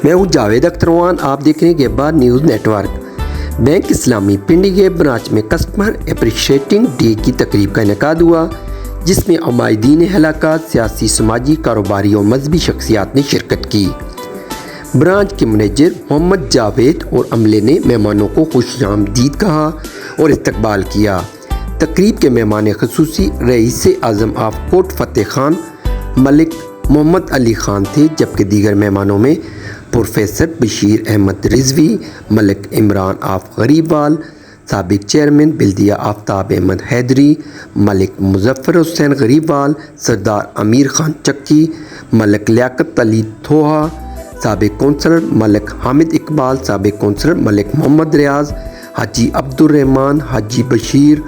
मैं हूँ जावेद अख्तरवान। आप देख रहे हैं गेबा न्यूज़ नेटवर्क। बैंक इस्लामी पिंडी गेब ब्रांच में कस्टमर अप्रिशिएटिंग डे की तकरीब का इनेकाद हुआ, जिसमें अमायदीन हलाकात, सियासी, समाजी, कारोबारी और मजहबी शख्सियात ने शिरकत की। ब्रांच के मैनेजर मोहम्मद जावेद और अमले ने मेहमानों को खुशामदीद कहा और इस्तकबाल किया। तकरीब के मेहमान खसूसी रईस आज़म ऑफ कोट फतेह खान मलिक मोहम्मद अली खान थे, जबकि दीगर मेहमानों में प्रोफेसर बशीर अहमद रिजवी, मलिक इमरान ऑफ गरीबवाल, साबिक चेयरमैन बिल्दिया आफ्ताब अहमद हैदरी, मलिक मुजफ्फर हुसैन गरीबवाल, सरदार अमीर खान चक्की, मलिक लियाकत अली थोहा, साबिक कौंसलर मलिक हामिद इकबाल, साबिक कौंसलर मलिक मोहम्मद रियाज, हाजी अब्दुर्रहमान, हाजी बशीर,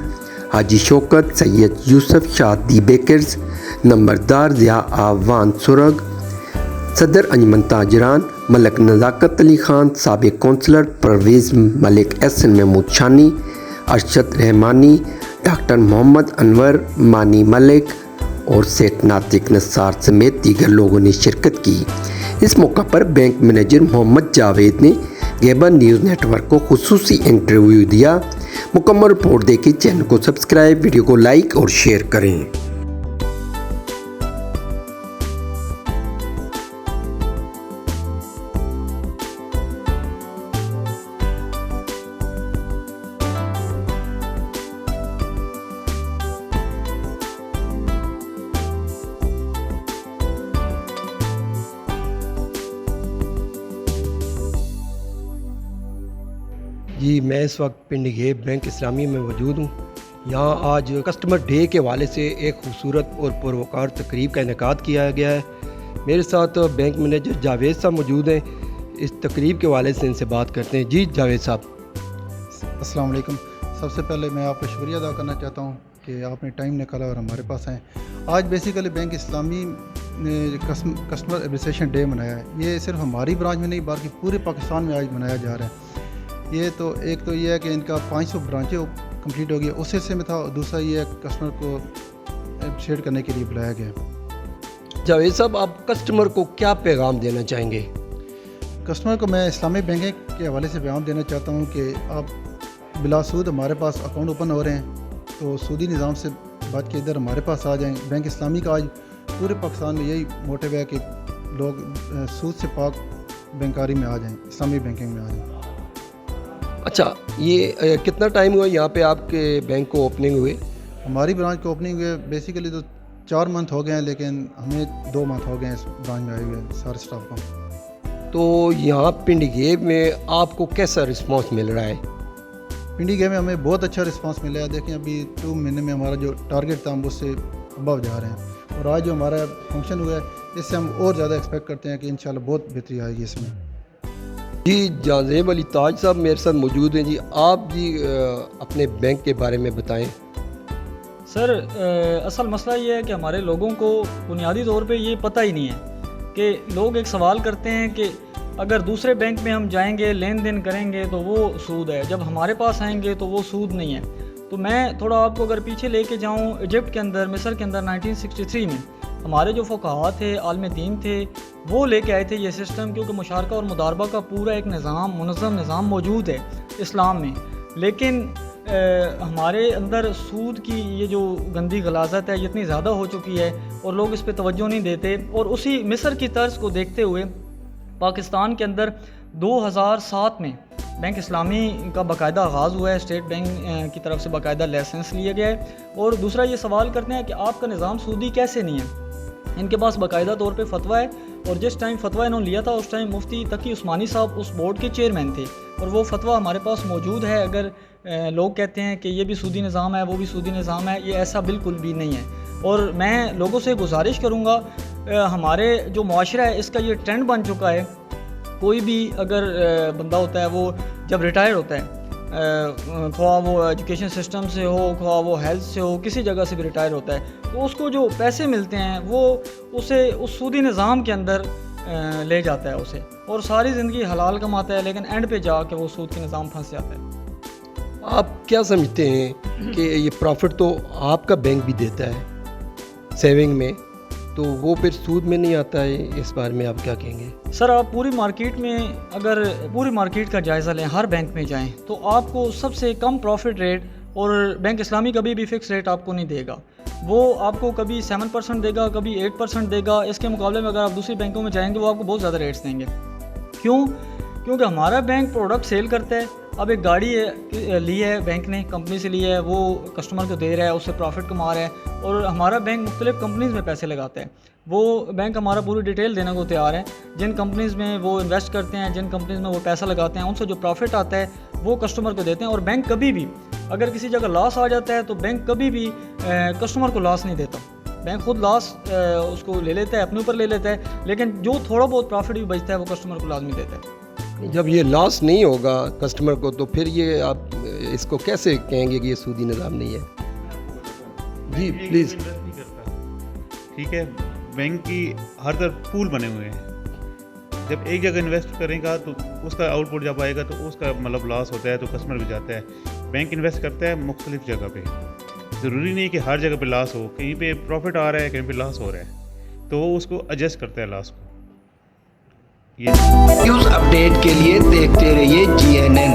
हाजी शौकत, सैयद यूसुफ शादी बेकर्स, नंबरदार ज़िया आवान सुरग, सदर अंजमन ताजरान मलिक नज़ाकत अली खान, साबिक कौंसलर परवेज़ मलिक, एहसन महमूद शानी, अरशद रहमानी, डॉक्टर मोहम्मद अनवर मानी मलिक और सेठ नातिक नसार समेत दीगर लोगों ने शिरकत की। इस मौका पर बैंक मैनेजर मोहम्मद जावेद ने गेबा न्यूज़ नेटवर्क को खुसूसी इंटरव्यू दिया। मुकम्मल रिपोर्ट देखिए, चैनल को सब्सक्राइब, वीडियो को लाइक और शेयर करें। जी, मैं इस वक्त पिंडी गेब बैंक इस्लामी में मौजूद हूँ। यहाँ आज कस्टमर डे के हवाले से एक खूबसूरत और पुरवकार तकरीब का इनेकाद किया गया है। मेरे साथ बैंक मैनेजर जावेद साहब मौजूद हैं। इस तकरीब के हवाले से इनसे बात करते हैं। जी जावेद साहब, अस्सलाम वालेकुम। सबसे पहले मैं आपका शुक्रिया अदा करना चाहता हूँ कि आपने टाइम निकाला और हमारे पास आए। आज बेसिकली बैंक इस्लामी ने कस्टमर एप्रिसिएशन डे मनाया है। ये सिर्फ हमारी ब्रांच में नहीं बल्कि पूरे पाकिस्तान में आज मनाया जा रहा है। ये तो एक तो ये है कि इनका 500 ब्रांचें कंप्लीट हो गई, उस हिस्से में था। और दूसरा ये है कस्टमर को अप्रिशिएट करने के लिए बुलाया गया। जावेद साहब, आप कस्टमर को क्या पैगाम देना चाहेंगे? कस्टमर को मैं इस्लामिक बैंकिंग के हवाले से पैगाम देना चाहता हूँ कि आप बिला सूद हमारे पास अकाउंट ओपन हो रहे हैं, तो सूदी निज़ाम से बच के इधर हमारे पास आ जाएँ। बैंक इस्लामी का आज पूरे पाकिस्तान में यही मोटिव है कि लोग सूद से पाक बैंकारी में आ जाएँ, इस्लामिक बैंकिंग में आ जाएँ। अच्छा, ये कितना टाइम हुआ यहाँ पे आपके बैंक को ओपनिंग हुए? हमारी ब्रांच को ओपनिंग हुए बेसिकली तो 4 मंथ हो गए हैं, लेकिन हमें 2 मंथ हो गए हैं इस ब्रांच में आए हुए सारे स्टाफ को। तो यहाँ पिंडी गेब में आपको कैसा रिस्पांस मिल रहा है? पिंडी गेब में हमें बहुत अच्छा रिस्पांस मिला है। देखें, अभी 2 महीने में हमारा जो टारगेट था हम उससे अबव जा रहे हैं। और आज जो हमारा फंक्शन हुआ है, इससे हम और ज़्यादा एक्सपेक्ट करते हैं कि इंशाल्लाह बहुत बेहतरी आएगी इसमें। जी, जाज़ेब अली ताज साहब मेरे साथ मौजूद हैं। जी, आप जी अपने बैंक के बारे में बताएं। सर, असल मसला ये है कि हमारे लोगों को बुनियादी तौर पे ये पता ही नहीं है कि लोग एक सवाल करते हैं कि अगर दूसरे बैंक में हम जाएंगे, लेन देन करेंगे तो वो सूद है, जब हमारे पास आएंगे तो वो सूद नहीं है। तो मैं थोड़ा आपको अगर पीछे लेके जाऊँ, इजिप्ट के अंदर, मिस्र के अंदर 1963 में हमारे जो फ़ुक़हा थे, आलिम दीन थे, वो लेके आए थे ये सिस्टम, क्योंकि मुशारका और मुदारबा का पूरा एक निज़ाम, मुनज़्ज़म निज़ाम मौजूद है इस्लाम में। लेकिन हमारे अंदर सूद की ये जो गंदी गलाज़त है ये इतनी ज़्यादा हो चुकी है और लोग इस पे तवज्जो नहीं देते। और उसी मिस्र की तर्ज को देखते हुए पाकिस्तान के अंदर 2007 में बैंक इस्लामी का बाकायदा आगाज़ हुआ है। स्टेट बैंक की तरफ से बाकायदा लाइसेंस लिया गया है। और दूसरा ये सवाल करते हैं कि आपका निज़ाम सूदी कैसे नहीं है। इनके पास बाकायदा तौर पे फतवा है, और जिस टाइम फतवा इन्होंने लिया था उस टाइम मुफ्ती तकी उस्मानी साहब उस बोर्ड के चेयरमैन थे, और वो फतवा हमारे पास मौजूद है। अगर लोग कहते हैं कि ये भी सूदी निज़ाम है, वो भी सूदी निज़ाम है, ये ऐसा बिल्कुल भी नहीं है। और मैं लोगों से गुजारिश करूँगा, हमारे जो मुआशरा है इसका ये ट्रेंड बन चुका है। कोई भी अगर बंदा होता है, वो जब रिटायर होता है, ख्वाह वो एजुकेशन सिस्टम से हो, ख्वाह वो हेल्थ से हो, किसी जगह से भी रिटायर होता है, तो उसको जो पैसे मिलते हैं वो उसे उस सूदी निज़ाम के अंदर ले जाता है उसे, और सारी ज़िंदगी हलाल कमाता है, लेकिन एंड पे जाके वो सूद के निज़ाम फंस जाता है। आप क्या समझते हैं कि ये प्रॉफिट तो आपका बैंक भी देता है सेविंग में, तो वो फिर सूद में नहीं आता है। इस बारे में आप क्या कहेंगे? सर आप पूरी मार्केट में अगर पूरी मार्केट का जायज़ा लें, हर बैंक में जाएं, तो आपको सबसे कम प्रॉफिट रेट, और बैंक इस्लामी कभी भी फ़िक्स रेट आपको नहीं देगा। वो आपको कभी 7% देगा, कभी 8% देगा। इसके मुकाबले में अगर आप दूसरी बैंकों में जाएंगे वो आपको बहुत ज़्यादा रेट्स देंगे। क्यों? क्योंकि हमारा बैंक प्रोडक्ट सेल करता है। अब एक गाड़ी ली है बैंक ने, कंपनी से ली है, वो कस्टमर को दे रहा है, उससे प्रॉफिट कमा रहा है, और हमारा बैंक मुख्तलिफ कंपनीज़ में पैसे लगाता है। वो बैंक हमारा पूरी डिटेल देने को तैयार है। जिन कंपनीज़ में वो इन्वेस्ट करते हैं, जिन कंपनीज़ में वो पैसा लगाते हैं, उनसे जो प्रॉफिट आता है वो कस्टमर को देते हैं। और बैंक कभी भी अगर किसी जगह लॉस आ जाता है तो बैंक कभी भी कस्टमर को लॉस नहीं देता। बैंक खुद लॉस उसको ले लेता है, अपने ऊपर ले लेता है, लेकिन जो थोड़ा बहुत प्रॉफिट भी बचता है वो कस्टमर को लाजमी देता है। जब ये लॉस नहीं होगा कस्टमर को, तो फिर ये आप इसको कैसे कहेंगे कि ये सूदी निज़ाम नहीं है? जी प्लीज़। ठीक है, बैंक की हर तरफ पूल बने हुए हैं। जब एक जगह इन्वेस्ट करेगा तो उसका आउटपुट जब आएगा तो उसका मतलब लॉस होता है, तो कस्टमर भी जाता है। बैंक इन्वेस्ट करता है मुख्तलिफ जगह पे, ज़रूरी नहीं कि हर जगह पे लॉस हो। कहीं पे प्रॉफिट आ रहा है, कहीं पे लॉस हो रहा है, तो वो उसको एडजस्ट करता है लॉस को। न्यूज़ अपडेट के लिए देखते रहिए GNN।